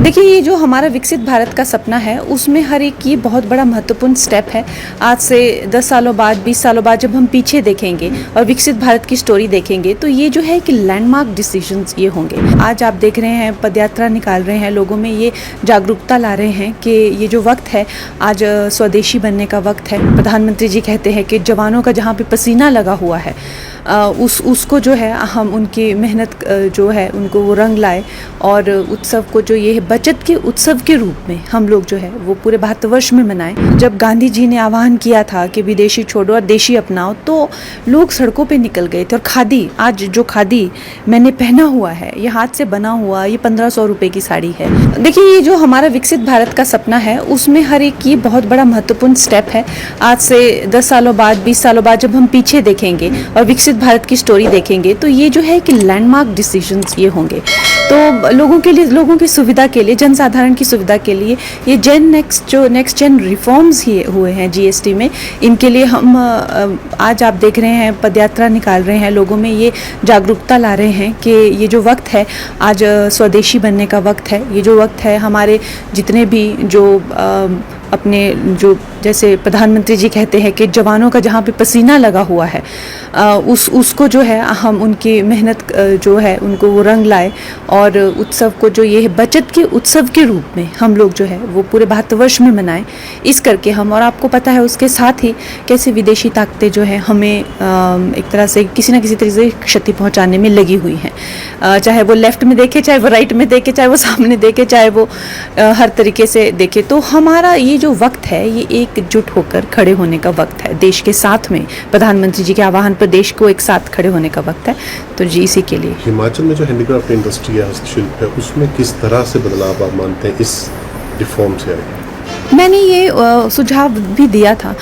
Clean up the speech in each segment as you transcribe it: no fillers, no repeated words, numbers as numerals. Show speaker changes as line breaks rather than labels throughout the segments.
देखिए, ये जो हमारा विकसित भारत का सपना है उसमें हर एक ये बहुत बड़ा महत्वपूर्ण स्टेप है। आज से 10 सालों बाद, 20 सालों बाद जब हम पीछे देखेंगे और विकसित भारत की स्टोरी देखेंगे तो ये जो है कि लैंडमार्क डिसीजंस ये होंगे। आज आप देख रहे हैं पदयात्रा निकाल रहे हैं, लोगों में ये जागरूकता ला रहे हैं कि ये जो वक्त है आज स्वदेशी बनने का वक्त है। प्रधानमंत्री जी कहते हैं कि जवानों का जहाँ पे पसीना लगा हुआ है उसको जो है हम उनकी मेहनत जो है उनको वो रंग लाए और उत्सव को जो ये बचत के उत्सव के रूप में हम लोग जो है वो पूरे भारतवर्ष में मनाएं। जब गांधी जी ने आह्वान किया था कि विदेशी छोड़ो और देशी अपनाओ तो लोग सड़कों पे निकल गए थे। और खादी, आज जो खादी मैंने पहना हुआ है ये हाथ से बना हुआ, ये 1500 रुपये की साड़ी है। देखिए, ये जो हमारा विकसित भारत का सपना है उसमें हर एक ये बहुत बड़ा महत्वपूर्ण स्टेप है। आज से 10 सालों बाद, 20 सालों बाद जब हम पीछे देखेंगे और विकसित भारत की स्टोरी देखेंगे तो ये जो है कि लैंडमार्क डिसीजंस ये होंगे। तो लोगों के लिए, लोगों की सुविधा के लिए, जनसाधारण की सुविधा के लिए ये नेक्स्ट जेन रिफॉर्म्स ही हुए हैं जीएसटी में। इनके लिए हम आज आप देख रहे हैं पदयात्रा निकाल रहे हैं, लोगों में ये जागरूकता ला रहे हैं कि ये जो वक्त है आज स्वदेशी बनने का वक्त है। ये जो वक्त है हमारे जितने भी जो अपने जो जैसे प्रधानमंत्री जी कहते हैं कि जवानों का जहाँ पे पसीना लगा हुआ है उसको जो है हम उनकी मेहनत जो है उनको वो रंग लाए और उत्सव को जो ये बचत के उत्सव के रूप में हम लोग जो है वो पूरे भारतवर्ष में मनाएं। इस करके हम, और आपको पता है उसके साथ ही कैसे विदेशी ताकतें जो है हमें एक तरह से किसी न किसी तरह से क्षति पहुँचाने में लगी हुई हैं। चाहे वो लेफ्ट में देखे, चाहे वो राइट में देखे, चाहे वो सामने देखे, चाहे वो हर तरीके से देखे। तो हमारा ये जो वक्त है ये एकजुट होकर खड़े होने का वक्त है। देश के साथ में प्रधानमंत्री जी के आह्वान पर देश को एक साथ खड़े होने का वक्त है। तो जी इसी के लिए
हिमाचल में जो हैंडीक्राफ्ट इंडस्ट्री है, हस्तशिल्प है, उसमें किस तरह से बदलाव आप मानते हैं इस रिफॉर्म से आएगा?
मैंने ये सुझाव भी दिया था।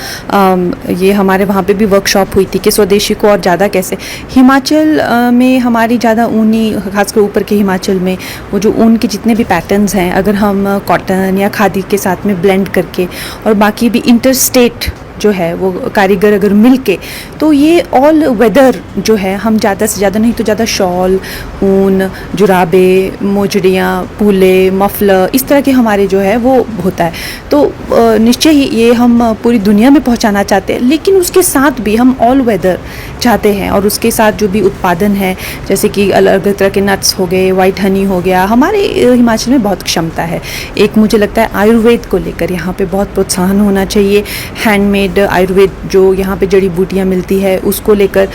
ये हमारे वहाँ पे भी वर्कशॉप हुई थी कि स्वदेशी को और ज़्यादा कैसे। हिमाचल में हमारी ज़्यादा ऊनी, खासकर ऊपर के हिमाचल में वो जो ऊन के जितने भी पैटर्न्स हैं, अगर हम कॉटन या खादी के साथ में ब्लेंड करके और बाकी भी इंटर स्टेट जो है वो कारीगर अगर मिल के, तो ये ऑल वेदर जो है हम ज़्यादा से ज़्यादा नहीं तो ज़्यादा शॉल, ऊन, जुराबे, मोजड़ियाँ, पूले, मफलर, इस तरह के हमारे जो है वो होता है। तो निश्चय ही ये हम पूरी दुनिया में पहुंचाना चाहते हैं, लेकिन उसके साथ भी हम ऑल वेदर चाहते हैं और उसके साथ जो भी उत्पादन है जैसे कि अलग तरह के नट्स हो गए, वाइट हनी हो गया, हमारे हिमाचल में बहुत क्षमता है। एक मुझे लगता है आयुर्वेद को लेकर यहाँ पे बहुत प्रोत्साहन होना चाहिए। हैंडमेड आयुर्वेद जो यहाँ पे जड़ी बूटियाँ मिलती है उसको लेकर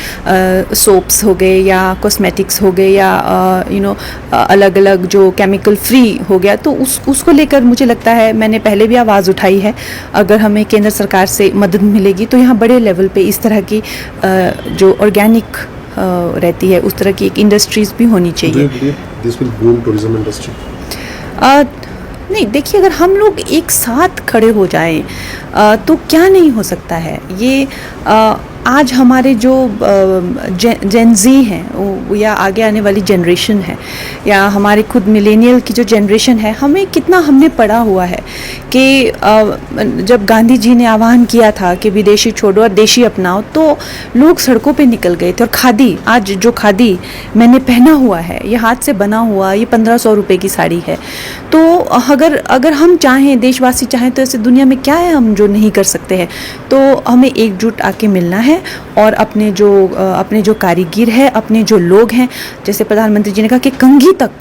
सोप्स हो गए या कॉस्मेटिक्स हो गए या अलग अलग जो केमिकल फ्री हो गया, तो उसको लेकर मुझे लगता है, मैंने पहले भी आवाज़ उठाई है, अगर हमें केंद्र सरकार से मदद मिलेगी तो यहाँ बड़े लेवल पे इस तरह की जो ऑर्गेनिक रहती है उस तरह की एक इंडस्ट्रीज भी होनी चाहिए।
This will boom tourism industry?
नहीं, देखिए, अगर हम लोग एक साथ खड़े हो जाएं तो क्या नहीं हो सकता है। ये आज हमारे जो जेन ज़ी हैं या आगे आने वाली जनरेशन है या हमारे खुद मिलेनियल की जो जनरेशन है, हमें कितना हमने पढ़ा हुआ है कि जब गांधी जी ने आह्वान किया था कि विदेशी छोड़ो और देशी अपनाओ तो लोग सड़कों पे निकल गए थे। और खादी, आज जो खादी मैंने पहना हुआ है ये हाथ से बना हुआ, ये 1500 रुपये की साड़ी है। तो अगर हम चाहें, देशवासी चाहें, तो ऐसे दुनिया में क्या है हम जो नहीं कर सकते हैं। तो हमें एकजुट आके मिलना है और अपने जो कारीगर है, अपने जो लोग हैं, जैसे प्रधानमंत्री जी ने कहा कि कंघी तक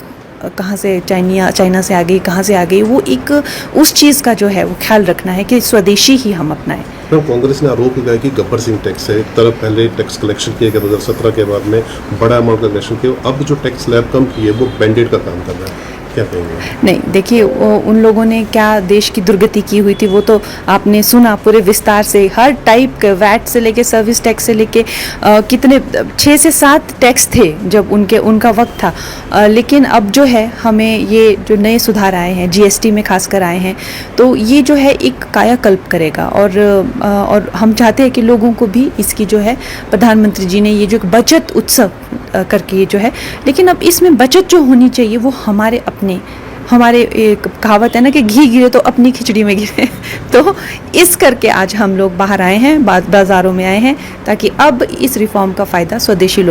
कहाँ से चाइना से आ गई, कहाँ से आ गई, वो एक उस चीज़ का जो है वो ख्याल रखना है कि स्वदेशी ही हम अपनाएं।
कांग्रेस ने आरोप लगाया कि गब्बर सिंह टैक्स है, एक तरफ पहले टैक्स कलेक्शन किया गया 2017 के बाद में बड़ा अमाउंट का कलेक्शन किया, अब जो टैक्स स्लैब कम की है वो बैंडेड का काम कर रहा है, क्या कहेंगे? नहीं,
देखिए, उन लोगों ने क्या देश की दुर्गति की हुई थी वो तो आपने सुना पूरे विस्तार से। हर टाइप के वैट से लेके सर्विस टैक्स से लेके कितने 6 से 7 टैक्स थे जब उनका वक्त था। लेकिन अब जो है हमें ये जो नए सुधार आए हैं जीएसटी में खासकर आए हैं, तो ये जो है एक कायाकल्प करेगा और हम चाहते हैं कि लोगों को भी इसकी जो है, प्रधानमंत्री जी ने ये जो बचत उत्सव करके ये जो है, लेकिन अब इसमें बचत जो होनी चाहिए वो हमारे एक कहावत है ना कि घी गिरे तो अपनी खिचड़ी में गिरे। तो इस करके आज हम लोग बाहर आए हैं, बाज़ारों में आए हैं, ताकि अब इस रिफॉर्म का फ़ायदा स्वदेशी लोगों